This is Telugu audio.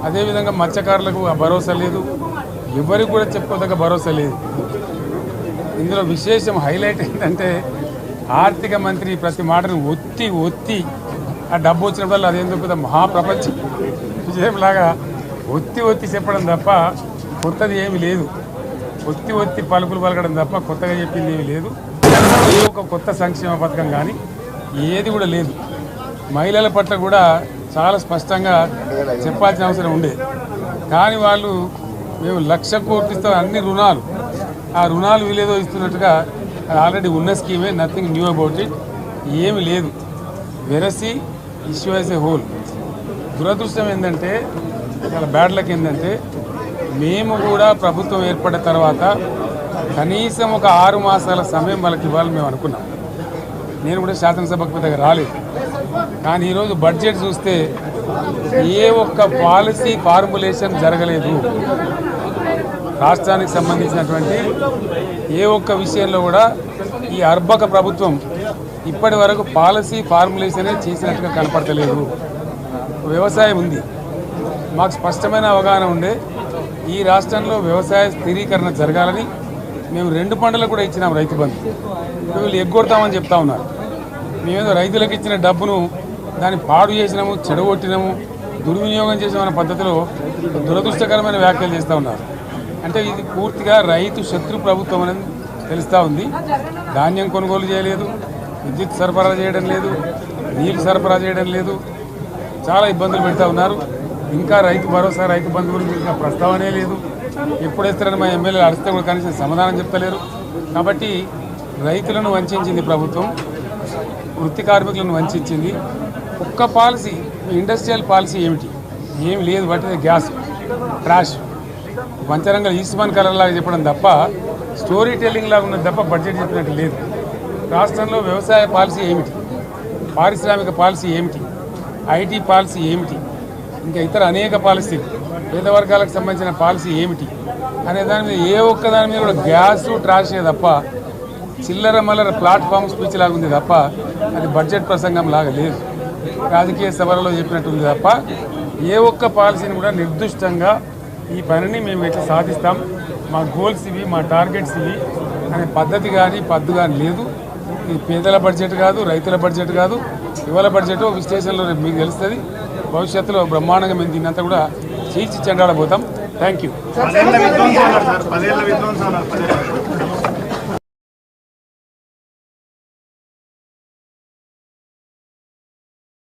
అదేవిధంగా మత్స్యకారులకు ఆ భరోసా లేదు, ఎవరికి కూడా చెప్పుకోదగ్గ భరోసా లేదు. ఇందులో విశేషం హైలైట్ ఏంటంటే ఆర్థిక మంత్రి ప్రతి మాటను ఒత్తి ఆ డబ్బు వచ్చినప్పుడు అదేందుకు మహాప్రపంచ విజయంలాగా ఒత్తి చెప్పడం తప్ప కొత్తది ఏమీ లేదు. ఒత్తి పలుకులు పలకడం తప్ప కొత్తగా చెప్పింది ఏమీ లేదు. ఏ ఒక కొత్త సంక్షేమ పథకం కానీ ఏది కూడా లేదు. మహిళల పట్ల కూడా చాలా స్పష్టంగా చెప్పాల్సిన అవసరం ఉండే, కానీ వాళ్ళు మేము 1,00,000 కోట్లు ఇస్తాం అన్ని రుణాలు, ఆ రుణాలు వీలేదో ఇస్తున్నట్టుగా అది ఆల్రెడీ ఉన్న స్కీమే, నథింగ్ న్యూ అబౌట్ ఇట్, ఏమి లేదు. వెరసి ఇష్యూ యాజ్ ఏ హోల్. దురదృష్టం ఏంటంటే, చాలా బ్యాడ్ లక్ ఏంటంటే, మేము కూడా ప్రభుత్వం ఏర్పడిన తర్వాత కనీసం ఒక 6 మాసాల సమయం వాళ్ళకి ఇవ్వాలని మేము అనుకున్నాం. నేను కూడా శాసనసభకు పెద్దగా రాలేదు, కానీ ఈరోజు బడ్జెట్ చూస్తే ఏ ఒక్క పాలసీ ఫార్ములేషన్ జరగలేదు. రాష్ట్రానికి సంబంధించినటువంటి ఏ ఒక్క విషయంలో కూడా ఈ అర్బక ప్రభుత్వం ఇప్పటి వరకు పాలసీ ఫార్ములేషనే చేసినట్టుగా కనపడతలేదు. వ్యవసాయం ఉంది, మాకు స్పష్టమైన అవగాహన ఉండే ఈ రాష్ట్రంలో వ్యవసాయ స్థిరీకరణ జరగాలని మేము 2 పంటలకు కూడా ఇచ్చినాం రైతు బంధు. వీళ్ళు ఎగ్గొడతామని చెప్తా ఉన్నారు. మేమేదో రైతులకు ఇచ్చిన డబ్బును దాన్ని పాడు చేసినాము, చెడగొట్టినాము, దుర్వినియోగం చేసామన్న పద్ధతిలో దురదృష్టకరమైన వ్యాఖ్యలు చేస్తూ ఉన్నారు. అంటే ఇది పూర్తిగా రైతు శత్రు ప్రభుత్వం అనేది తెలుస్తూ ఉంది. ధాన్యం కొనుగోలు చేయలేదు, విద్యుత్ సరఫరా చేయడం లేదు, నీళ్లు సరఫరా చేయడం లేదు, చాలా ఇబ్బందులు పెడతా ఉన్నారు. ఇంకా రైతు భరోసా, రైతు బంధు గురించి ఇంకా ప్రస్తావనే లేదు. ఎప్పుడేస్తారని మా ఎమ్మెల్యేలు అడిస్తే కూడా కనీసం సమాధానం చెప్తలేరు. కాబట్టి రైతులను వంచింది ప్రభుత్వం, వృత్తి కార్మికులను వంచింది. ఒక్క పాలసీ, ఇండస్ట్రియల్ పాలసీ ఏమిటి? ఏమి లేదు. బట్టి గ్యాస్ ట్రాష్ పంచరంగం ఈస్మాన్ కలర్ లాగా చెప్పడం తప్ప, స్టోరీ టెల్లింగ్ లాగా ఉన్నది తప్ప బడ్జెట్ చెప్పినట్టు లేదు. రాష్ట్రంలో వ్యవసాయ పాలసీ ఏమిటి, పారిశ్రామిక పాలసీ ఏమిటి, ఐటీ పాలసీ ఏమిటి, ఇంకా ఇతర అనేక పాలసీలు, పేద వర్గాలకు సంబంధించిన పాలసీ ఏమిటి అనే దాని మీద ఏ ఒక్క దాని మీద కూడా గ్యాసు ట్రాషే తప్ప, చిల్లర మల్లర ప్లాట్ఫామ్ స్పీచ్ లాగా ఉంది తప్ప అది బడ్జెట్ ప్రసంగం లాగా లేదు. రాజకీయ సభలలో చెప్పినట్టుంది తప్ప ఏ ఒక్క పాలసీని కూడా నిర్దిష్టంగా ఈ పనిని మేము ఎట్లా సాధిస్తాం, మా గోల్స్ ఇవి, మా టార్గెట్స్ ఇవి అనే పద్ధతి కానీ పద్దు కానీ లేదు. ఇది పేదల బడ్జెట్ కాదు, రైతుల బడ్జెట్ కాదు, యువల బడ్జెట్. విశ్లేషణలో మీకు తెలుస్తుంది. భవిష్యత్తులో బ్రహ్మాండంగా మేము దీన్నంతా కూడా చీల్చి చెండాడబోతాం. Thank you.